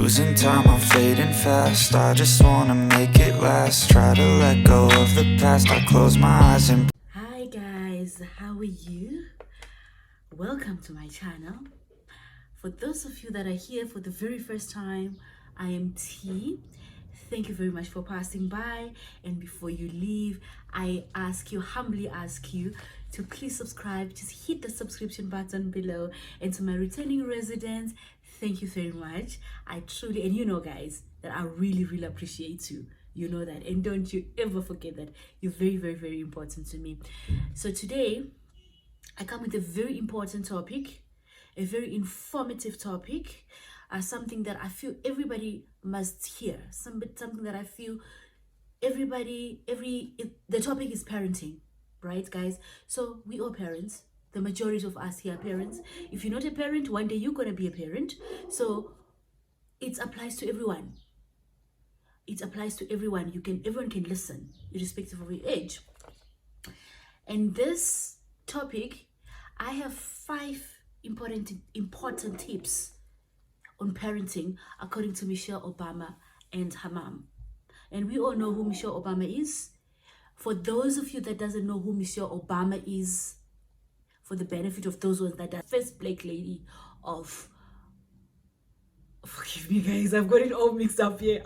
losing time, I'm fading fast. I just wanna make it last. Try to let go of the past. I close my eyes and Hi guys, how are you? Welcome to my channel. For those of you that are here for the very first time, I am T. Thank you very much for passing by, and before you leave, I humbly ask you to please subscribe. Just hit the subscription button below. And to my returning residents, thank you very much. I truly, and you know guys, that I really appreciate you. You know that, and don't you ever forget that. You're very important to me. So today I come with a very important topic, a very informative topic, something that I feel everybody must hear, something that I feel the topic is parenting, right guys? So we are parents. The majority of us here are parents. If you're not a parent, one day you're gonna be a parent. So it applies to everyone. It applies to everyone. Everyone can listen, irrespective of your age. And this topic, I have 5 important tips on parenting according to Michelle Obama and her mom. And we all know who Michelle Obama is. For those of you that doesn't know who Michelle Obama is, for the benefit of those ones that are first black lady of, forgive me guys, I've got it all mixed up here.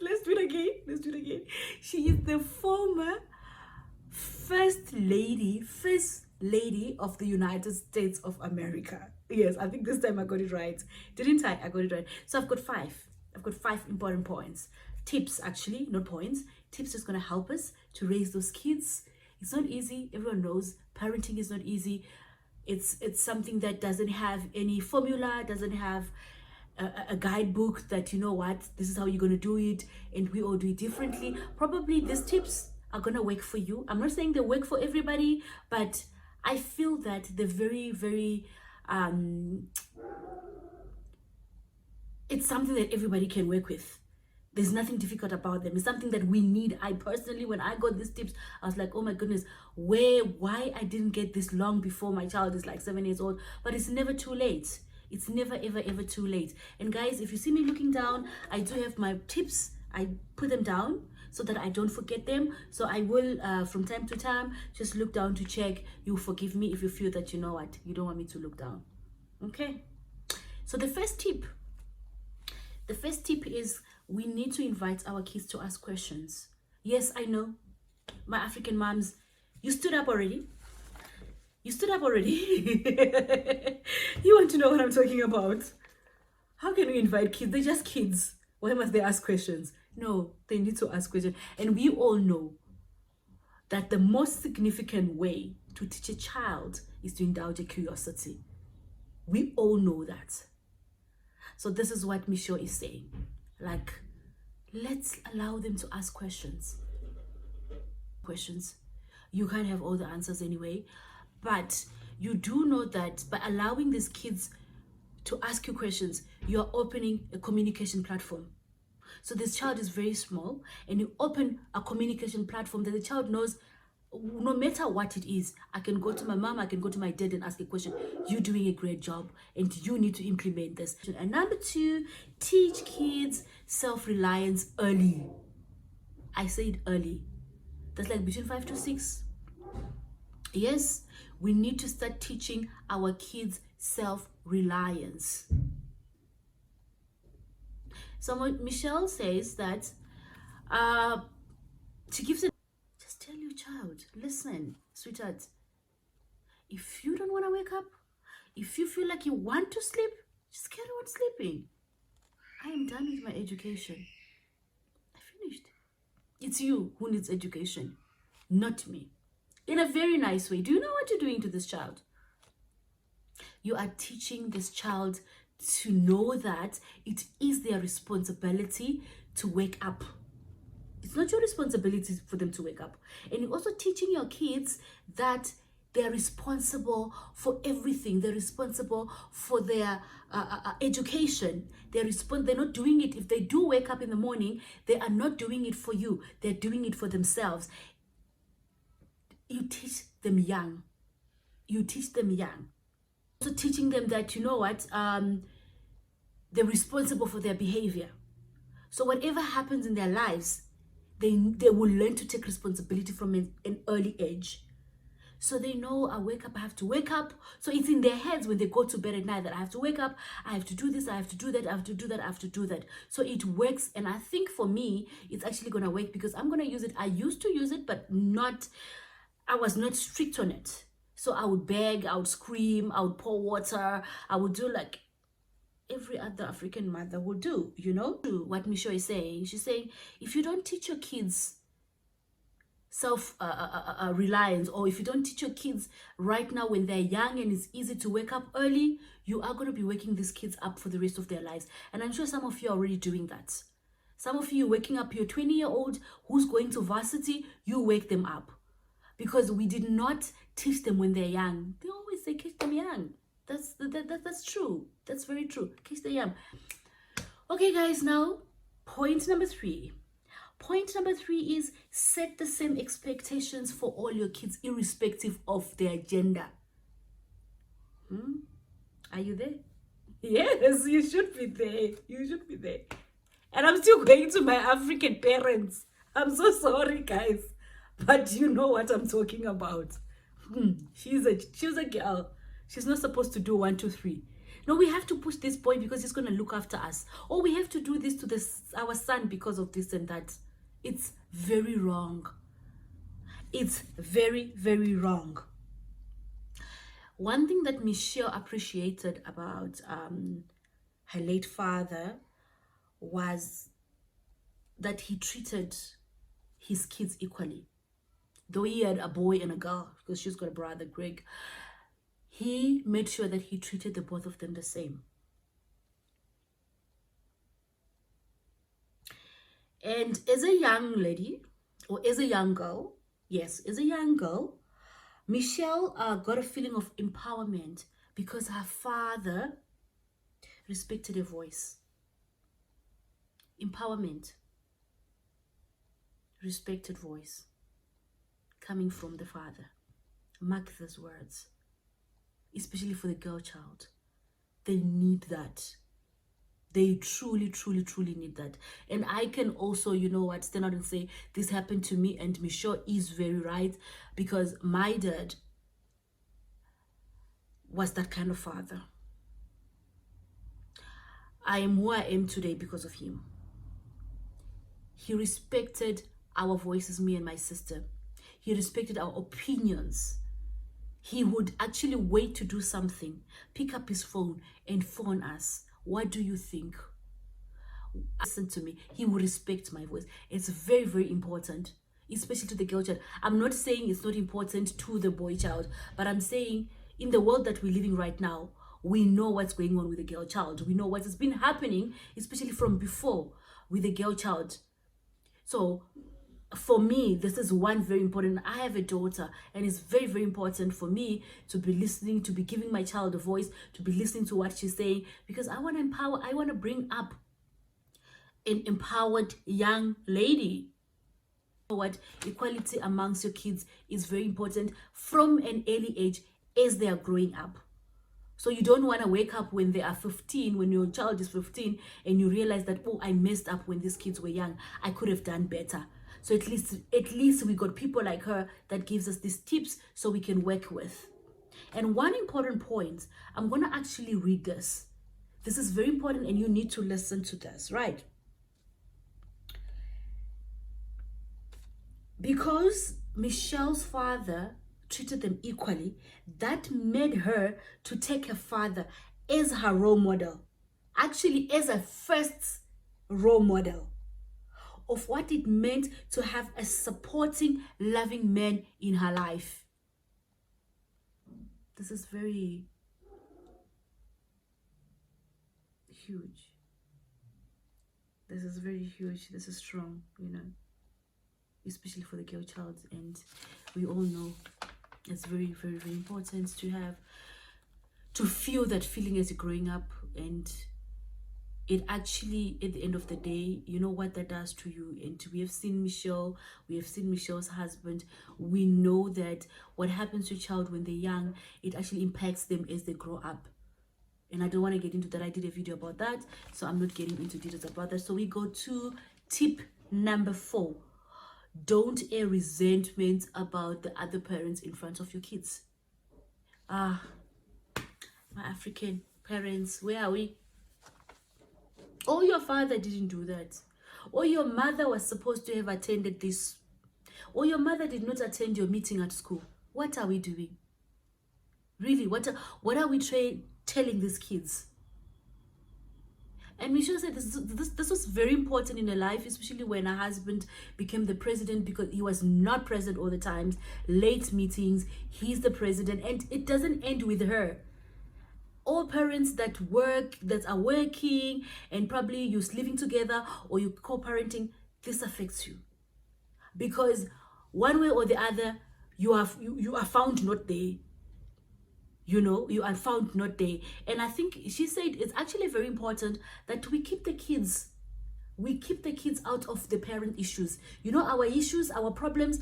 Let's do it again. She is the former first lady of the United States of America. Yes, I think this time I got it right. Didn't I? I got it right. So I've got 5 important points. Tips, actually, not points. Tips is going to help us to raise those kids. It's not easy. Everyone knows parenting is not easy. It's something that doesn't have any formula, doesn't have a guidebook that, you know what, this is how you're going to do it, and we all do it differently. Probably these tips are going to work for you. I'm not saying they work for everybody, but I feel that they're very it's something that everybody can work with. There's nothing difficult about them. It's something that we need. I personally, when I got these tips, I was like, oh my goodness, why I didn't get this long before my child is like 7 years old. But it's never too late. It's never ever too late. And guys, if you see me looking down, I do have my tips. I put them down so that I don't forget them. So I will, from time to time, just look down to check. You forgive me if you feel that, you know what, you don't want me to look down. Okay? So the first tip is we need to invite our kids to ask questions. Yes, I know. My African moms, you stood up already? You stood up already? You want to know what I'm talking about? How can we invite kids? They're just kids. Why must they ask questions? No, they need to ask questions. And we all know that the most significant way to teach a child is to indulge a curiosity. We all know that. So this is what Michelle is saying. Like, let's allow them to ask questions. You can't have all the answers anyway. But you do know that by allowing these kids to ask you questions, you're opening a communication platform. So this child is very small, and you open a communication platform that the child knows, no matter what it is, I can go to my mom, I can go to my dad and ask a question. You're doing a great job, and you need to implement this. And number 2, teach kids self-reliance early. I said early. That's like between 5 to 6. Yes, we need to start teaching our kids self-reliance. So Michelle says that to give them, just tell your child, listen, sweetheart, if you don't want to wake up, if you feel like you want to sleep, just carry on sleeping. I am done with my education. I finished. It's you who needs education, not me. In a very nice way. Do you know what you're doing to this child? You are teaching this child to know that it is their responsibility to wake up. It's not your responsibility for them to wake up. And you're also teaching your kids that they're responsible for everything. They're responsible for their education. They're not doing it. If they do wake up in the morning, they are not doing it for you. They're doing it for themselves. You teach them young. Also teaching them that, you know what, they're responsible for their behavior. So whatever happens in their lives, they will learn to take responsibility from an early age. So they know, I wake up, I have to wake up. So it's in their heads when they go to bed at night that I have to wake up, I have to do this, I have to do that, I have to do that, I have to do that. So it works. And I think for me, it's actually going to work because I'm going to use it. I used to use it, but I was not strict on it. So I would beg, I would scream, I would pour water, I would do like every other African mother would do, you know? What Michelle is saying, she's saying, if you don't teach your kids self-reliance, or if you don't teach your kids right now when they're young and it's easy to wake up early, you are going to be waking these kids up for the rest of their lives. And I'm sure some of you are already doing that. Some of you waking up your 20-year-old who's going to varsity, you wake them up. Because we did not teach them when they're young. They always say, catch them young. That's true. That's very true. Catch them young. Okay, guys, now, point number 3. Point number 3 is set the same expectations for all your kids, irrespective of their gender. Are you there? Yes, you should be there. You should be there. And I'm still going to my African parents. I'm so sorry, guys. But you know what I'm talking about. She's a girl. She's not supposed to do 1, 2, 3. No, we have to push this boy because he's going to look after us. Or we have to do this to our son because of this and that. It's very wrong. It's very, very wrong. One thing that Michelle appreciated about her late father was that he treated his kids equally. Though he had a boy and a girl, because she's got a brother, Greg, he made sure that he treated the both of them the same. And as a young lady, or as a young girl, yes, as a young girl, Michelle got a feeling of empowerment because her father respected her voice. Empowerment, respected voice, coming from the father. Mark those words, especially for the girl child. They need that. They truly, truly, truly need that. And I can also, you know what, stand out and say, this happened to me, and Michelle is very right, because my dad was that kind of father. I am who I am today because of him. He respected our voices, me and my sister. He respected our opinions. He would actually wait to do something, pick up his phone and phone us. What do you think? Listen to me. He will respect my voice. It's very, very important, especially to the girl child. I'm not saying it's not important to the boy child, but I'm saying in the world that we're living right now, we know what's going on with the girl child. We know what has been happening, especially from before, with the girl child. So for me, this is one very important. I have a daughter, and it's very, very important for me to be listening, to be giving my child a voice, to be listening to what she's saying, because I want to empower, I want to bring up an empowered young lady. What equality amongst your kids is very important from an early age as they are growing up. So you don't want to wake up when they are 15, when your child is 15, and you realize that, oh, I messed up when these kids were young. I could have done better. So at least we got people like her that gives us these tips so we can work with. And one important point, I'm going to actually read this. This is very important, and you need to listen to this, right? Because Michelle's father treated them equally, that made her to take her father as her role model, actually as a first role model of what it meant to have a supporting, loving man in her life. This is very huge. This is very huge. This is strong, you know, especially for the girl child. And we all know it's very, very, very important to feel that feeling as you're growing up. And it actually, at the end of the day, you know what that does to you. And we have seen Michelle, we have seen Michelle's husband. We know that what happens to a child when they're young, it actually impacts them as they grow up. And I don't want to get into that. I did a video about that, so I'm not getting into details about that. So we go to tip number 4. Don't air resentment about the other parents in front of your kids. My African parents, where are we? Oh, your father didn't do that. Or your mother was supposed to have attended this. Or your mother did not attend your meeting at school. What are we doing? Really, what are we telling these kids? And Michelle said this was very important in her life, especially when her husband became the president, because he was not present all the times. Late meetings, he's the president, and it doesn't end with her. All parents that are working, and probably you're living together or you're co-parenting, this affects you, because one way or the other you are found not there. You are found not there. And I think she said it's actually very important that we keep the kids out of the parent issues. Our issues, our problems,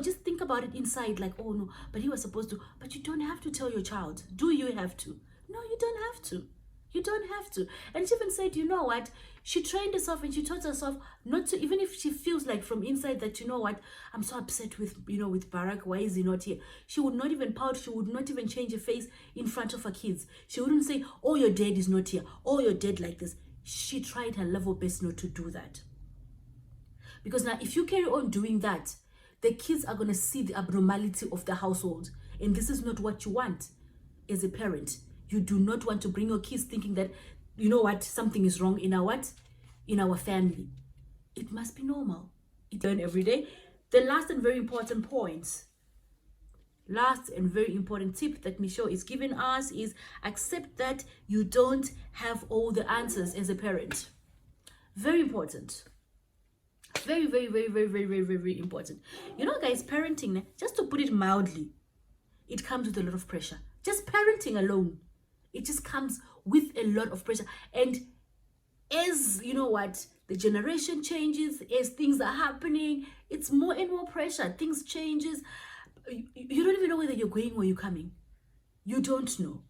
just think about it inside, like, oh no, but he was supposed to. But you don't have to tell your child. Do you have to? No, you don't have to. You don't have to. And she even said, you know what? She trained herself and she taught herself not to, even if she feels like from inside that, you know what, I'm so upset with Barack, why is he not here? She would not even pout. She would not even change her face in front of her kids. She wouldn't say, oh, your dad is not here. Oh, your dad like this. She tried her level best not to do that. Because now, if you carry on doing that, the kids are going to see the abnormality of the household. And this is not what you want as a parent. You do not want to bring your kids thinking that, you know what, something is wrong in our family. It must be normal. It learn every day. The last and very important tip that Michelle is giving us is accept that you don't have all the answers as a parent. Very important. Very, very, very, very, very, very, very, very important. Guys, parenting, just to put it mildly, it comes with a lot of pressure. Just parenting alone, it just comes with a lot of pressure. And as the generation changes, as things are happening, it's more and more pressure. Things changes. You don't even know whether you're going or you're coming. You don't know.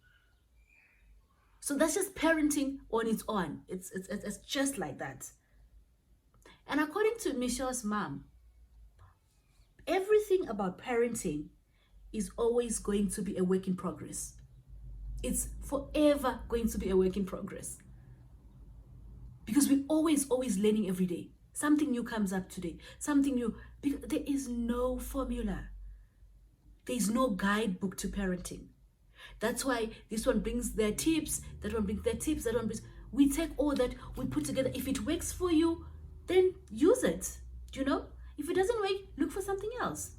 So that's just parenting on its own. It's just like that. And according to Michelle's mom, everything about parenting is always going to be a work in progress. It's forever going to be a work in progress. Because we're always learning every day. Something new comes up today. Something new. Because there is no formula. There is no guidebook to parenting. That's why this one brings their tips, that one brings their tips, that one brings... We take all that, we put together. If it works for you, then use it. If it doesn't work, look for something else.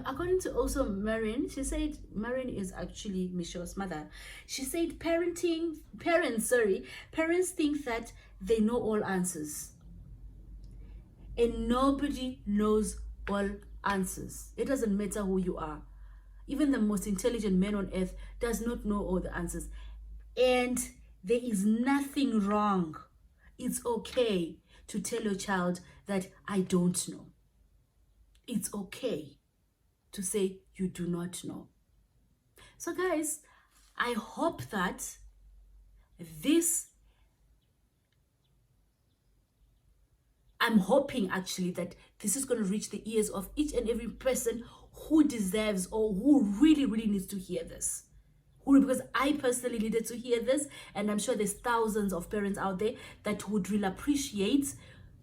According to also Marin, she said, Marin is actually Michelle's mother. She said parents think that they know all answers. And nobody knows all answers. It doesn't matter who you are. Even the most intelligent man on earth does not know all the answers. And there is nothing wrong. It's okay to tell your child that I don't know. It's okay to say you do not know. So guys, I hope that I'm hoping actually that this is going to reach the ears of each and every person who deserves or who really, really needs to hear this. Because I personally needed to hear this, and I'm sure there's thousands of parents out there that would really appreciate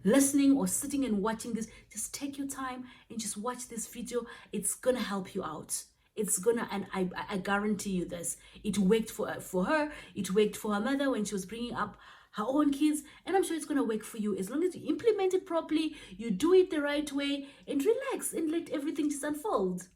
listening or sitting and watching this. Just take your time and just watch this video. It's gonna help you out. And I guarantee you this. It worked for her. It worked for her mother when she was bringing up her own kids, and I'm sure it's gonna work for you as long as you implement it properly, you do it the right way, and relax and let everything just unfold.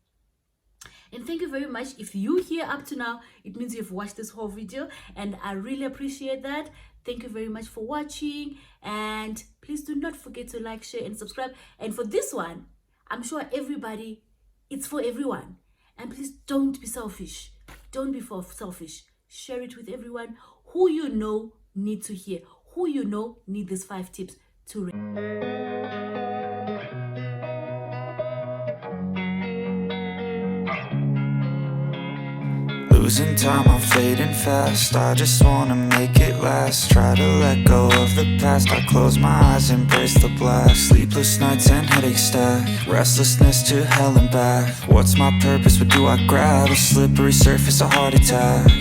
And thank you very much. If you're here up to now, it means you've watched this whole video, and I really appreciate that. Thank you very much for watching, and please do not forget to like, share, and subscribe. And for this one, I'm sure it's for everyone. And please don't be selfish. Don't be selfish. Share it with everyone who you know need to hear, who you know need these 5 tips to Losing time, I'm fading fast. I just wanna make it last. Try to let go of the past. I close my eyes, embrace the blast. Sleepless nights and headache stack. Restlessness to hell and back. What's my purpose? What do I grab? A slippery surface, a heart attack.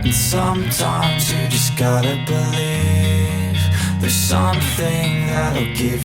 And sometimes you just gotta believe there's something that'll give